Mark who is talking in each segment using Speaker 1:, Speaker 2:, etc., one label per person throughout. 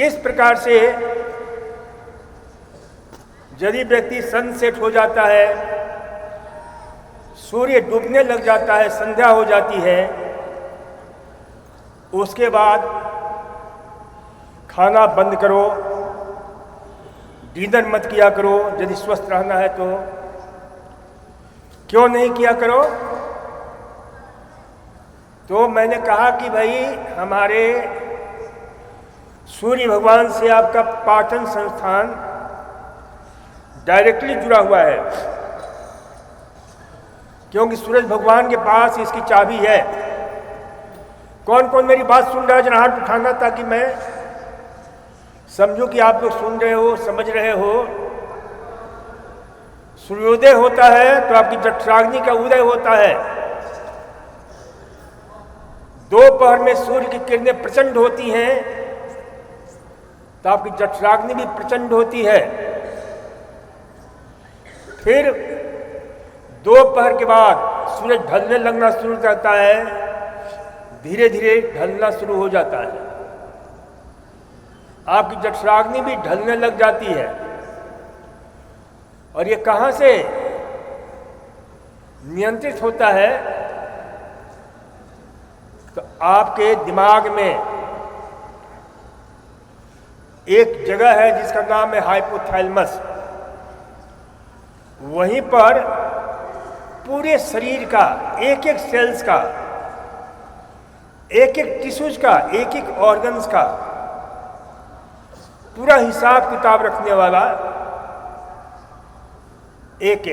Speaker 1: किस प्रकार से यदि व्यक्ति सनसेट हो जाता है, सूर्य डूबने लग जाता है, संध्या हो जाती है, उसके बाद खाना बंद करो, डिनर मत किया करो यदि स्वस्थ रहना है तो। क्यों नहीं किया करो? तो मैंने कहा कि भाई हमारे सूर्य भगवान से आपका पाठन संस्थान डायरेक्टली जुड़ा हुआ है, क्योंकि सूरज भगवान के पास इसकी चाबी है। कौन कौन मेरी बात सुन रहा है? जरा हाथ उठाना ताकि मैं समझूं कि आप लोग सुन रहे हो, समझ रहे हो। सूर्योदय होता है तो आपकी जठराग्नि का उदय होता है। दोपहर में सूर्य की किरणें प्रचंड होती हैं तो आपकी जठराग्नि भी प्रचंड होती है। फिर दोपहर के बाद सूरज ढलने लगना शुरू करता है, धीरे धीरे ढलना शुरू हो जाता है, आपकी जठराग्नि भी ढलने लग जाती है। और ये कहाँ से नियंत्रित होता है? तो आपके दिमाग में एक जगह है जिसका नाम है हाइपोथैलेमस। वहीं पर पूरे शरीर का एक एक सेल्स का, एक एक टिश्यूज का, एक एक ऑर्गन्स का पूरा हिसाब किताब रखने वाला एक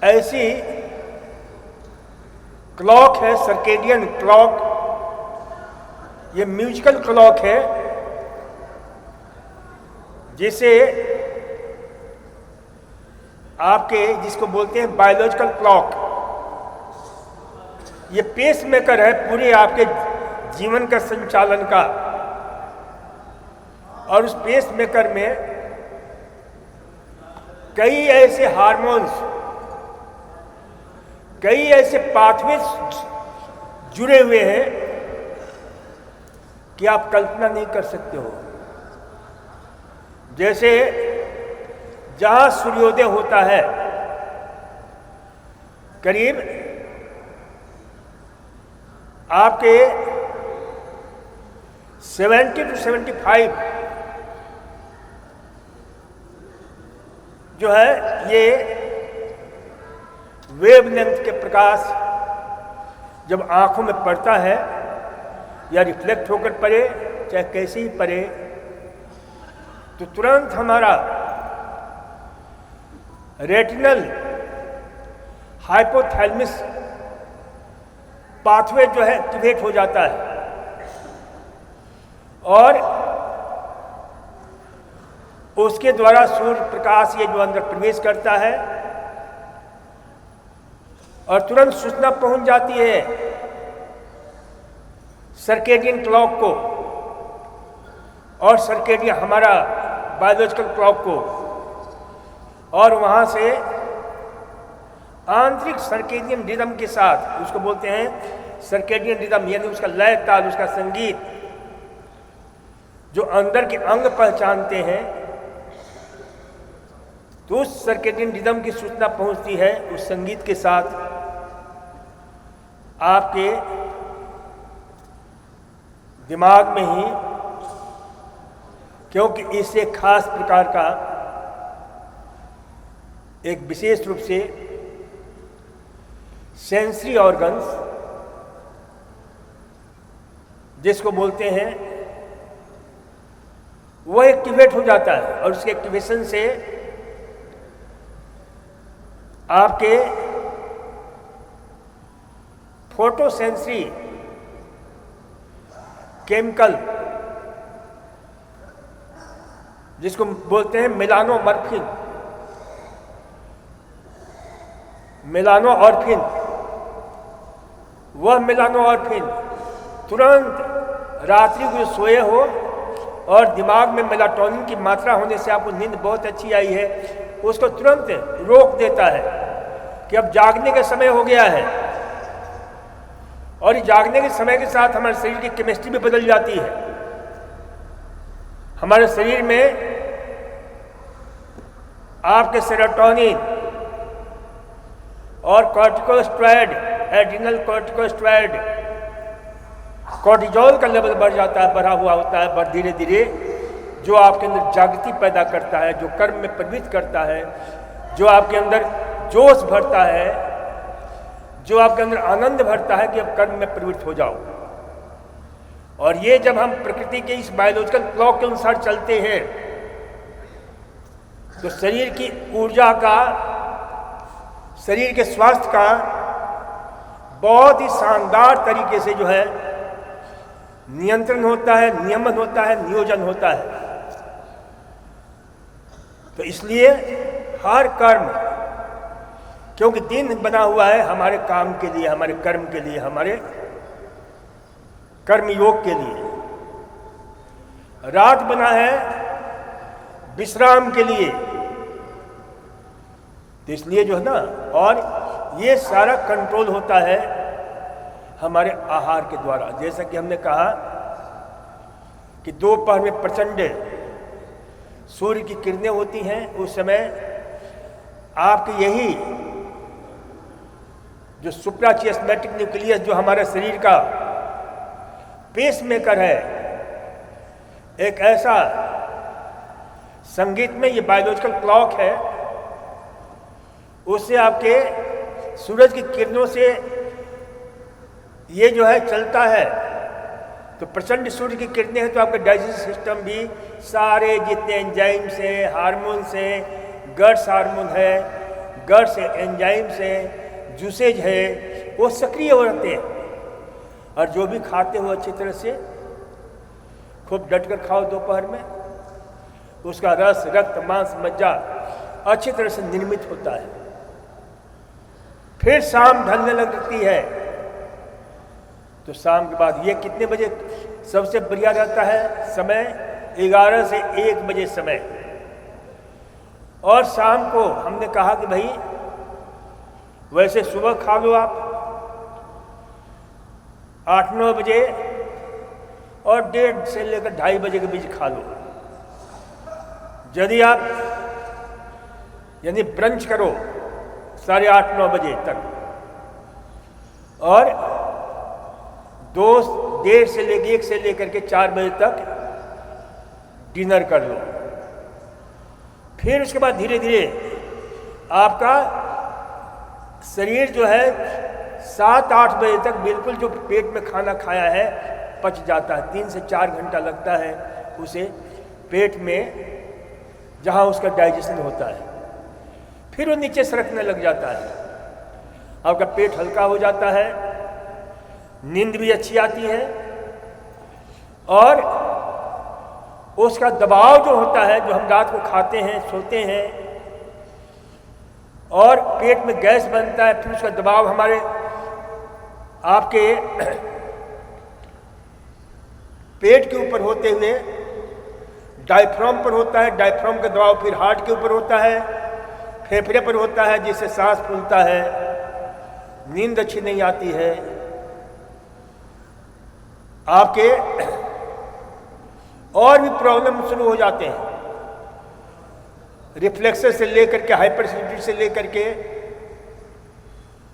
Speaker 1: ऐसी क्लॉक है, सर्केडियन क्लॉक। ये म्यूजिकल क्लॉक है जिसे आपके जिसको बोलते हैं बायोलॉजिकल क्लॉक। ये पेस मेकर है पूरे आपके जीवन का संचालन का। और उस पेस मेकर में कई ऐसे हार्मोन्स, कई ऐसे पाथवे जुड़े हुए हैं कि आप कल्पना नहीं कर सकते हो। जैसे जहां सूर्योदय होता है करीब आपके 70 to 75 जो है ये वेवलेंथ के प्रकाश जब आंखों में पड़ता है या रिफ्लेक्ट होकर पड़े, चाहे कैसे ही पड़े, तो तुरंत हमारा रेटिनल हाइपोथैलेमस पाथवे जो है एक्टिवेट हो जाता है और उसके द्वारा सूर्य प्रकाश ये जो अंदर प्रवेश करता है और तुरंत सूचना पहुंच जाती है सर्केडियन क्लॉक को और सर्केडियन हमारा बायोलॉजिकल क्लॉक को, और वहां से आंतरिक सर्केडियन रिदम के साथ, उसको बोलते हैं सर्केडियन रिदम, यानी उसका लय ताल, उसका संगीत जो अंदर के अंग पहचानते हैं, तो उस सर्केडियन रिदम की सूचना पहुंचती है उस संगीत के साथ आपके दिमाग में ही, क्योंकि इसे खास प्रकार का एक विशेष रूप से सेंसरी ऑर्गन्स जिसको बोलते हैं वो एक्टिवेट हो जाता है और उसके एक्टिवेशन से आपके फोटोसेंसरी केमिकल जिसको बोलते हैं मेलानोमॉर्फिन, मेलानोमॉर्फिन, वह मेलानोमॉर्फिन तुरंत रात्रि को सोए हो और दिमाग में मेलाटोनिन की मात्रा होने से आपको नींद बहुत अच्छी आई है, उसको तुरंत रोक देता है कि अब जागने का समय हो गया है। और जागने के समय के साथ हमारे शरीर की केमिस्ट्री भी बदल जाती है। हमारे शरीर में आपके सेरोटोनिन और कॉर्टिकोस्टेरॉइड, एड्रिनल कॉर्टिकोस्टेरॉइड, कॉर्टिजोल का लेवल बढ़ जाता है, बढ़ा हुआ होता है, पर धीरे धीरे जो आपके अंदर जागृति पैदा करता है, जो कर्म में प्रवृत्त करता है, जो आपके अंदर जोश भरता है, जो आपके अंदर आनंद भरता है कि अब कर्म में प्रवृत्त हो जाओ। और ये जब हम प्रकृति के इस बायोलॉजिकल क्लॉक के अनुसार चलते हैं तो शरीर की ऊर्जा का, शरीर के स्वास्थ्य का बहुत ही शानदार तरीके से जो है नियंत्रण होता है, नियमन होता है, नियोजन होता है। तो इसलिए हर कर्म, क्योंकि दिन बना हुआ है हमारे काम के लिए, हमारे कर्म के लिए, हमारे कर्म योग के लिए, रात बना है विश्राम के लिए। तो इसलिए जो है ना, और ये सारा कंट्रोल होता है हमारे आहार के द्वारा। जैसा कि हमने कहा कि दोपहर में प्रचंड सूर्य की किरणें होती हैं, उस समय आपके यही जो सुप्राचियास्मेटिक न्यूक्लियस, जो हमारे शरीर का पेसमेकर है, एक ऐसा संगीत में ये बायोलॉजिकल क्लॉक है, उससे आपके सूरज की किरणों से ये जो है चलता है। तो प्रचंड सूर्य की किरणें हैं तो आपका डाइजेस्टिव सिस्टम भी सारे जितने एंजाइम्स हैं, हार्मोन्स हैं, गट्स हार्मोन है, गट्स एंजाइम्स हैं, जूसेज है, वो सक्रिय हो रहते हैं। और जो भी खाते हो अच्छी तरह से खूब डट कर खाओ दोपहर में, उसका रस, रक्त, मांस, मज्जा अच्छी तरह से निर्मित होता है। फिर शाम ढलने लगती है, तो शाम के बाद ये कितने बजे सबसे बढ़िया रहता है समय? 11 से 1 बजे समय। और शाम को हमने कहा कि भाई वैसे सुबह खा लो आप 8-9 बजे, और 1:30 से लेकर 2:30 बजे के बीच खा लो। यदि आप यानी ब्रंच करो 8:30-9 बजे तक, और 1:30 से लेकर के 4 बजे तक डिनर कर लो। फिर उसके बाद धीरे धीरे आपका शरीर जो है 7-8 बजे तक बिल्कुल जो पेट में खाना खाया है पच जाता है। 3 से 4 घंटा लगता है उसे पेट में, जहाँ उसका डाइजेशन होता है। फिर वो नीचे सरकने लग जाता है, आपका पेट हल्का हो जाता है, नींद भी अच्छी आती है, और उसका दबाव जो होता है, जो हम रात को खाते हैं, सोते हैं, और पेट में गैस बनता है, फिर उसका दबाव हमारे आपके पेट के ऊपर होते हुए डायफ्राम पर होता है, डायफ्राम का दबाव फिर हार्ट के ऊपर होता है, फेफड़े पर होता है, जिससे सांस फूलता है, नींद अच्छी नहीं आती है, आपके और भी प्रॉब्लम शुरू हो जाते हैं, रिफ्लेक्सेस से लेकर के हाइपरसेंसिटिविटी से लेकर के।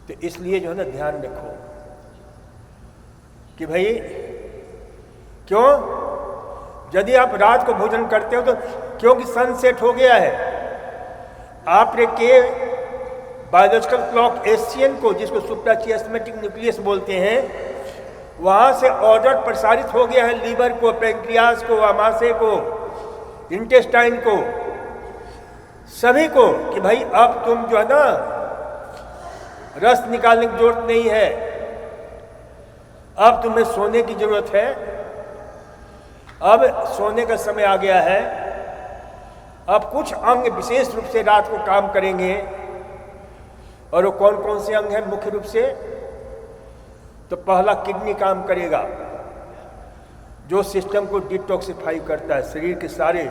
Speaker 1: तो इसलिए जो है ना ध्यान रखो कि भाई क्यों, यदि आप रात को भोजन करते हो तो क्योंकि सनसेट हो गया है, आपने के बायोलॉजिकल क्लॉक एशियन को, जिसको सुप्राचियास्मेटिक न्यूक्लियस बोलते हैं, वहाँ से ऑर्डर प्रसारित हो गया है लीवर को, पैंक्रियास को, आमाशय को, इंटेस्टाइन को, सभी को, कि भाई अब तुम जो है ना रस निकालने की जरूरत नहीं है, अब तुम्हें सोने की जरूरत है, अब सोने का समय आ गया है। अब कुछ अंग विशेष रूप से रात को काम करेंगे, और वो कौन कौन से अंग हैं मुख्य रूप से? तो पहला किडनी काम करेगा, जो सिस्टम को डिटॉक्सिफाई करता है, शरीर के सारे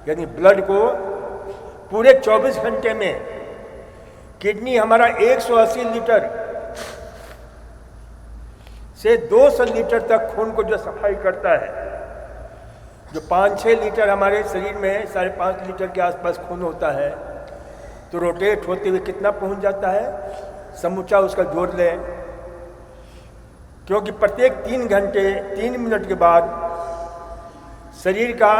Speaker 1: यानी ब्लड को पूरे 24 घंटे में किडनी हमारा 180 लीटर से 200 लीटर तक खून को जो सफाई करता है, जो 5-6 लीटर हमारे शरीर में 5.5 लीटर के आसपास खून होता है, तो रोटेट होते हुए कितना पहुंच जाता है, समूचा उसका जोड़ लें। क्योंकि प्रत्येक 3 घंटे 3 मिनट के बाद शरीर का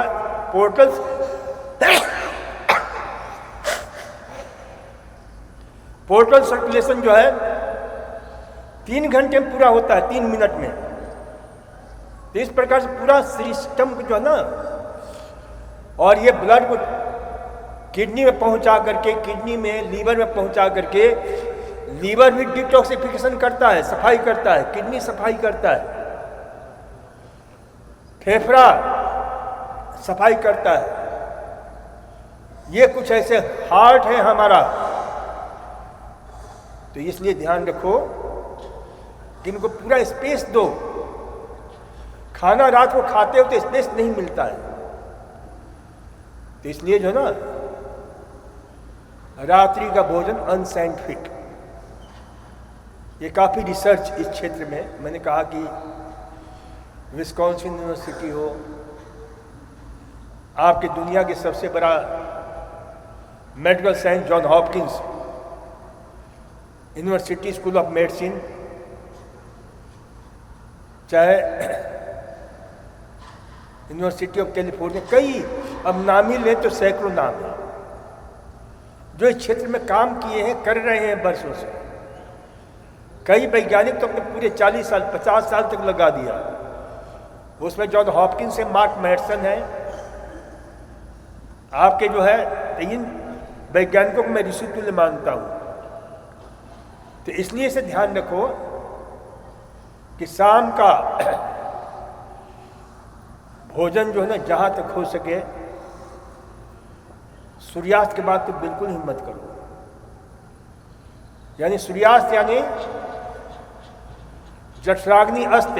Speaker 1: पोर्टल सर्कुलेशन जो है 3 घंटे में पूरा होता है, 3 मिनट में। तो इस प्रकार से पूरा सिस्टम जो है ना, और ये ब्लड को किडनी में पहुंचा करके, किडनी में लीवर में पहुंचा करके, लीवर भी डिटॉक्सिफिकेशन करता है, सफाई करता है, किडनी सफाई करता है, फेफड़ा सफाई करता है। ये कुछ ऐसे हार्ट है हमारा। तो इसलिए ध्यान रखो कि इनको पूरा स्पेस दो। खाना रात को खाते हो तो स्पेस नहीं मिलता है, तो इसलिए जो ना रात्रि का भोजन अनसाइंटिफिक। ये काफ़ी रिसर्च इस क्षेत्र में, मैंने कहा कि विस्कॉन्सिन यूनिवर्सिटी हो, आपके दुनिया के सबसे बड़ा medical science John Hopkins university school of medicine, चाहे यूनिवर्सिटी ऑफ कैलिफोर्निया, कई अब नाम ही लें तो सैकड़ों नाम हैं जो इस क्षेत्र में काम किए हैं, कर रहे हैं वर्षों से। कई वैज्ञानिक तो अपने पूरे 40 साल 50 साल तक लगा दिया। उसमें जॉन हॉपकिंस से मार्क मैडसन है, आपके जो है 3 वैज्ञानिकों को मैं ऋषि तुल्य मानता हूँ। तो इसलिए इसे ध्यान रखो कि शाम का भोजन जो है ना, जहाँ तक हो सके सूर्यास्त के बाद तो बिल्कुल ही मत करो। यानी सूर्यास्त यानी जठराग्नि अस्त।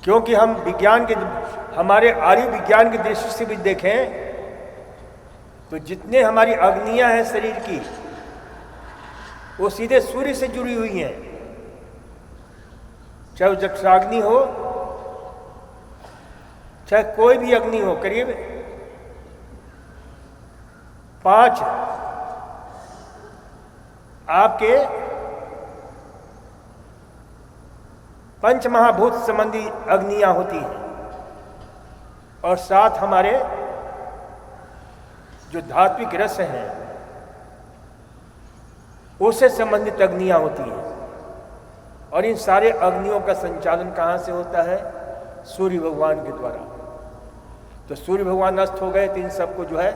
Speaker 1: क्योंकि हम विज्ञान के, हमारे आर्य विज्ञान की दृष्टि से भी देखें तो जितने हमारी अग्नियां हैं शरीर की, वो सीधे सूर्य से जुड़ी हुई हैं। चाहे वो जठराग्नि हो, चाहे कोई भी अग्नि हो। करीब 5 आपके पंच महाभूत संबंधी अग्नियां होती हैं, और 7 हमारे जो धात्विक रस हैं उससे संबंधित अग्नियां होती हैं। और इन सारे अग्नियों का संचालन कहाँ से होता है? सूर्य भगवान के द्वारा। तो सूर्य भगवान नष्ट हो गए तो इन सबको जो है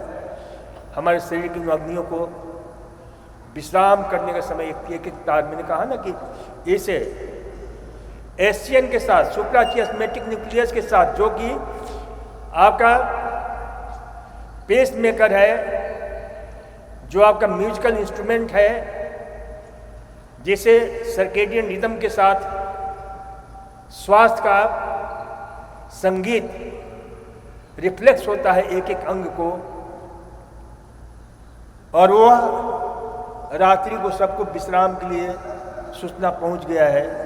Speaker 1: हमारे शरीर की अग्नियों को विश्राम करने का समय एक तार, मैंने कहा ना कि ऐसे एशियन के साथ, सुप्राचियास्मेटिक न्यूक्लियस के साथ, जो कि आपका पेस मेकर है, जो आपका म्यूजिकल इंस्ट्रूमेंट है, जिसे सर्केडियन रिदम के साथ स्वास्थ्य का संगीत रिफ्लेक्स होता है एक एक अंग को, और वह रात्रि को सबको विश्राम के लिए सूचना पहुंच गया है।